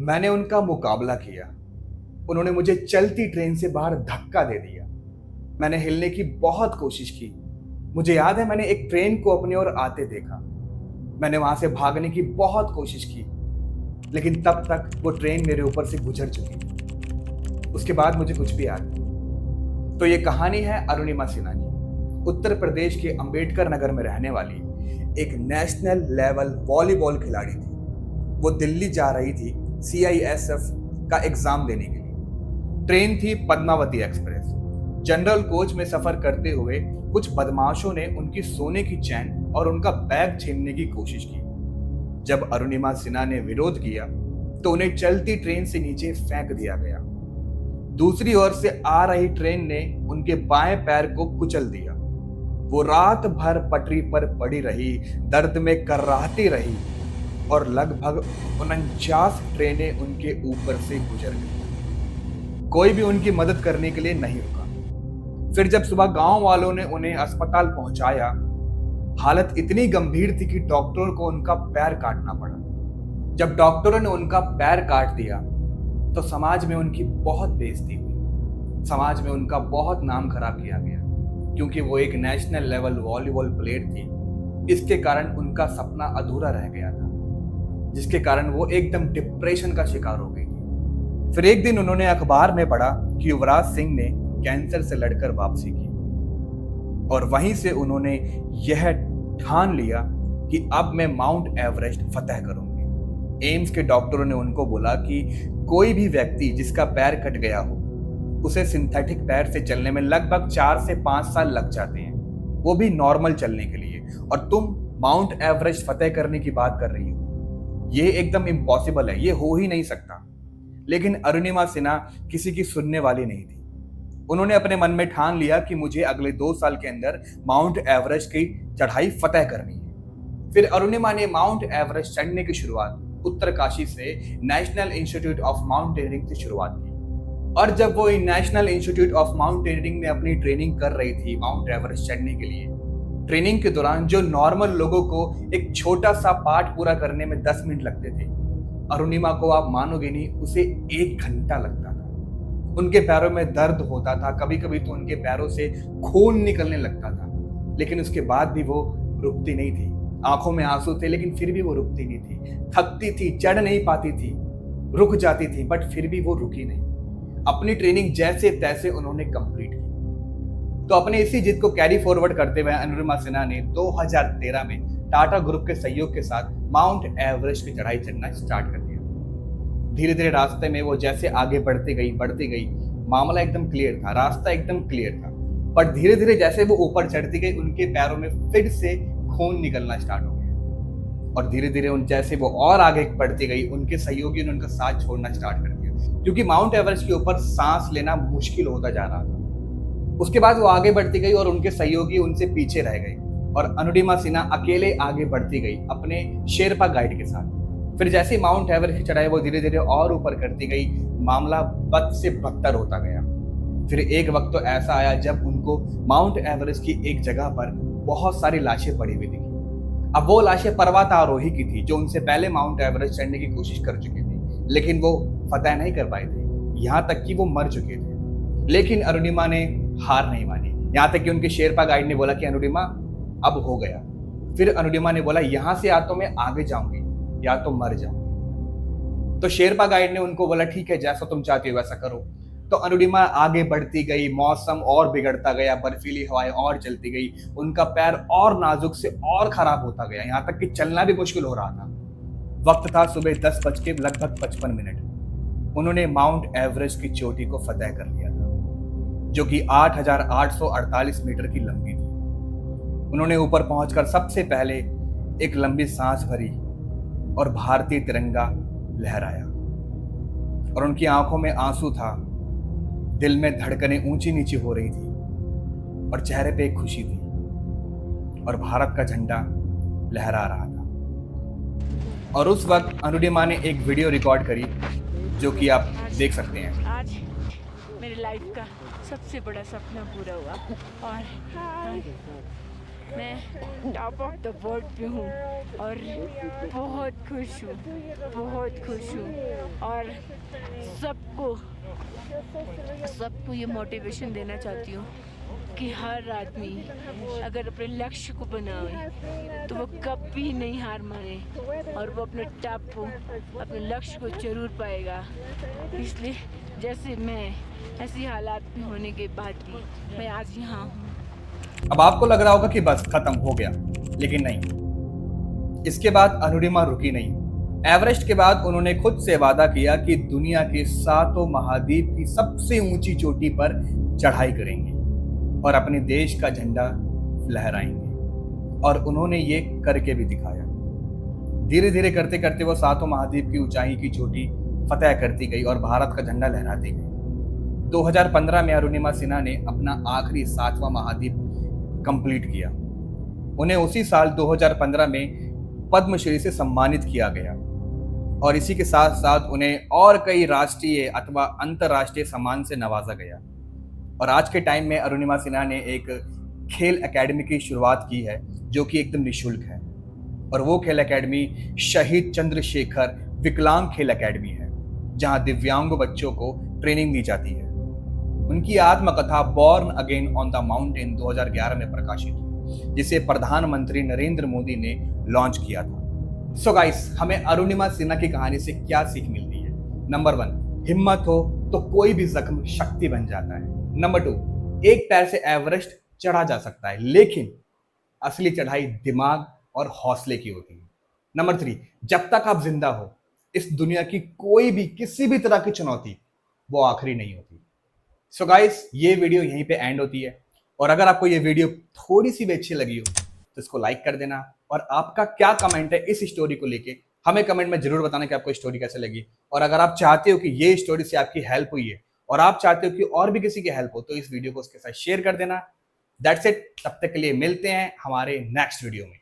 मैंने उनका मुकाबला किया। उन्होंने मुझे चलती ट्रेन से बाहर धक्का दे दिया। मैंने हिलने की बहुत कोशिश की। मुझे याद है मैंने एक ट्रेन को अपनी ओर आते देखा। मैंने वहां से भागने की बहुत कोशिश की, लेकिन तब तक वो ट्रेन मेरे ऊपर से गुजर चुकी थी। उसके बाद मुझे कुछ भी याद नहीं। तो ये कहानी है अरुणिमा सिन्हा की। उत्तर प्रदेश के अंबेडकर नगर में रहने वाली एक नेशनल लेवल वॉलीबॉल खिलाड़ी थी। वो दिल्ली जा रही थी CISF का एग्जाम देने के लिए। ट्रेन थी पद्मावती एक्सप्रेस। जनरल कोच में सफर करते हुए कुछ बदमाशों ने उनकी सोने की चैन और उनका बैग छीनने की कोशिश की। जब अरुणिमा सिन्हा ने विरोध किया तो उन्हें चलती ट्रेन से नीचे फेंक दिया गया। दूसरी ओर से आ रही ट्रेन ने उनके बाएं पैर को कुचल दिया। वो रात भर पटरी पर पड़ी रही, दर्द में कर्राहती रही और लगभग 49 ट्रेनें उनके ऊपर से गुजर गई। कोई भी उनकी मदद करने के लिए नहीं रुका। फिर जब सुबह गांव वालों ने उन्हें अस्पताल पहुंचाया, हालत इतनी गंभीर थी कि डॉक्टरों को उनका पैर काटना पड़ा। जब डॉक्टरों ने उनका पैर काट दिया तो समाज में उनकी बहुत बेइज्जती हुई। समाज में उनका बहुत नाम खराब किया गया, क्योंकि वो एक नेशनल लेवल वॉलीबॉल प्लेयर थी। इसके कारण उनका सपना अधूरा रह गया था, जिसके कारण वो एकदम डिप्रेशन का शिकार हो गई थी। फिर एक दिन उन्होंने अखबार में पढ़ा कि युवराज सिंह ने कैंसर से लड़कर वापसी की, और वहीं से उन्होंने यह ठान लिया कि अब मैं माउंट एवरेस्ट फतह करूंगी। एम्स के डॉक्टरों ने उनको बोला कि कोई भी व्यक्ति जिसका पैर कट गया हो, उसे सिंथेटिक पैर से चलने में लगभग 4 से 5 साल लग जाते हैं, वो भी नॉर्मल चलने के लिए, और तुम माउंट एवरेस्ट फतह करने की बात कर रही हो। ये एकदम इम्पॉसिबल है, ये हो ही नहीं सकता। लेकिन अरुणिमा सिन्हा किसी की सुनने वाली नहीं थी। उन्होंने अपने मन में ठान लिया कि मुझे अगले 2 साल के अंदर माउंट एवरेस्ट की चढ़ाई फतह करनी है। फिर अरुणिमा ने माउंट एवरेस्ट चढ़ने की शुरुआत उत्तरकाशी से नेशनल इंस्टीट्यूट ऑफ माउंटेनियरिंग से शुरुआत की। और जब वो नेशनल इंस्टीट्यूट ऑफ माउंटेनियरिंग में अपनी ट्रेनिंग कर रही थी माउंट एवरेस्ट चढ़ने के लिए, ट्रेनिंग के दौरान जो नॉर्मल लोगों को एक छोटा सा पार्ट पूरा करने में 10 मिनट लगते थे, अरुणिमा को आप मानोगे नहीं, उसे 1 घंटा लगता था। उनके पैरों में दर्द होता था, कभी कभी तो उनके पैरों से खून निकलने लगता था, लेकिन उसके बाद भी वो रुकती नहीं थी। आंखों में आंसू थे, लेकिन फिर भी वो रुकती नहीं थी। थकती थी, चढ़ नहीं पाती थी, रुक जाती थी, बट फिर भी वो रुकी नहीं। अपनी ट्रेनिंग जैसे तैसे उन्होंने कंप्लीट की। तो अपने इसी जिद को कैरी फॉरवर्ड करते हुए अरुणिमा सिन्हा ने 2013 में टाटा ग्रुप के सहयोग के साथ माउंट एवरेस्ट की चढ़ाई चढ़ना स्टार्ट कर दिया। धीरे धीरे रास्ते में वो जैसे आगे बढ़ती गई, मामला एकदम क्लियर था, रास्ता एकदम क्लियर था। पर धीरे धीरे जैसे वो ऊपर चढ़ती गई, उनके पैरों में फिर से खून निकलना स्टार्ट हो गया। और धीरे धीरे उन जैसे वो और आगे बढ़ती गई, उनके सहयोगी ने उनका साथ छोड़ना स्टार्ट कर दिया, क्योंकि माउंट एवरेस्ट के ऊपर सांस लेना मुश्किल होता जा रहा था। उसके बाद वो आगे बढ़ती गई और उनके सहयोगी उनसे पीछे रह गए, और अरुणिमा सिन्हा अकेले आगे बढ़ती गई अपने शेरपा गाइड के साथ। फिर जैसे माउंट एवरेस्ट की चढ़ाई वो धीरे धीरे और ऊपर करती गई, मामला बद से बदतर होता गया। फिर एक वक्त तो ऐसा आया जब उनको माउंट एवरेस्ट की एक जगह पर बहुत सारी लाशें पड़ी हुई दिखी। अब वो लाशें पर्वतारोही की थी, जो उनसे पहले माउंट एवरेस्ट चढ़ने की कोशिश कर चुकी थी, लेकिन वो फतह नहीं कर पाए थे, यहाँ तक कि वो मर चुके थे। लेकिन अरुणिमा ने हार नहीं मानी, यहाँ तक कि उनके शेरपा गाइड ने बोला कि अरुणिमा अब हो गया। फिर अरुणिमा ने बोला, यहाँ से या तो मैं आगे जाऊंगी या तो मर जाऊंगी। तो शेरपा गाइड ने उनको बोला, ठीक है, जैसा तुम चाहती हो वैसा करो। तो अरुणिमा आगे बढ़ती गई, मौसम और बिगड़ता गया, बर्फीली हवाएं और चलती गई, उनका पैर और नाजुक से और खराब होता गया, यहाँ तक कि चलना भी मुश्किल हो रहा था। वक्त था सुबह 10:55। उन्होंने माउंट एवरेस्ट की चोटी को फतह कर लिया था, जो कि 8,848 मीटर की लंबी थी। उन्होंने ऊपर पहुंचकर सबसे पहले एक लंबी सांस भरी और भारतीय तिरंगा लहराया, और उनकी आंखों में आंसू था, दिल में धड़कनें ऊंची नीची हो रही थी, और चेहरे पे एक खुशी थी, और भारत का झंडा लहरा रहा था। और उस वक्त अरुणिमा ने एक वीडियो रिकॉर्ड करी, जो कि आप देख सकते हैं। आज मेरी लाइफ का सबसे बड़ा सपना पूरा हुआ, और मैं टॉप ऑफ द वर्ल्ड पे हूँ और बहुत खुश हूँ, बहुत खुश हूँ। और सबको सबको ये मोटिवेशन देना चाहती हूँ कि हर आदमी अगर अपने लक्ष्य को बनाए तो वो कभी नहीं हार माने और वो अपने टॉप को, अपने लक्ष्य को जरूर पाएगा। इसलिए जैसे मैं, ऐसी हालात में होने के बाद भी मैं आज यहाँ हूँ। अब आपको लग रहा होगा कि बस खत्म हो गया, लेकिन नहीं। इसके बाद अनुरिमा रुकी नहीं। एवरेस्ट के बाद उन्होंने खुद से वादा किया कि दुनिया के 7 महाद्वीप की सबसे ऊंची चोटी पर चढ़ाई करेंगे और अपने देश का झंडा लहराएंगे। और उन्होंने ये करके भी दिखाया। धीरे धीरे करते करते वो 7 महाद्वीप की ऊंचाई की चोटी फतेह करती गई और भारत का झंडा लहराती गई। 2015 में अरुणिमा सिन्हा ने अपना आखिरी 7वां महाद्वीप कंप्लीट किया। उन्हें उसी साल 2015 में पद्मश्री से सम्मानित किया गया और इसी के साथ साथ उन्हें और कई राष्ट्रीय अथवा अंतर्राष्ट्रीय सम्मान से नवाजा गया। और आज के टाइम में अरुणिमा सिन्हा ने एक खेल एकेडमी की शुरुआत की है जो कि एकदम निःशुल्क है। और वो खेल एकेडमी शहीद चंद्रशेखर विकलांग खेल एकेडमी है, जहां दिव्यांग बच्चों को ट्रेनिंग दी जाती है। उनकी आत्मकथा born again on the mountain 2011 में प्रकाशित हुई, जिसे प्रधानमंत्री नरेंद्र मोदी ने लॉन्च किया था। सो गाइस, हमें अरुणिमा सिन्हा की कहानी से क्या सीख मिलती है? नंबर 1, हिम्मत हो तो कोई भी जख्म शक्ति बन जाता है। नंबर 2, एक पैर से एवरेस्ट चढ़ा जा सकता है, लेकिन असली चढ़ाई दिमाग और हौसले की होती है। नंबर 3, जब तक आप जिंदा हो, इस दुनिया की कोई भी किसी भी तरह की चुनौती वो आखिरी नहीं होती। सो गाइस, ये वीडियो यहीं पे एंड होती है। और अगर आपको ये वीडियो थोड़ी सी भी अच्छी लगी हो तो इसको लाइक कर देना। और आपका क्या कमेंट है इस स्टोरी को लेके, हमें कमेंट में जरूर बताना कि आपको स्टोरी कैसे लगी। और अगर आप चाहते हो कि ये स्टोरी से आपकी हेल्प हुई है और आप चाहते हो कि और भी किसी की हेल्प हो, तो इस वीडियो को उसके साथ शेयर कर देना। That's it. तब तक के लिए मिलते हैं हमारे नेक्स्ट वीडियो में।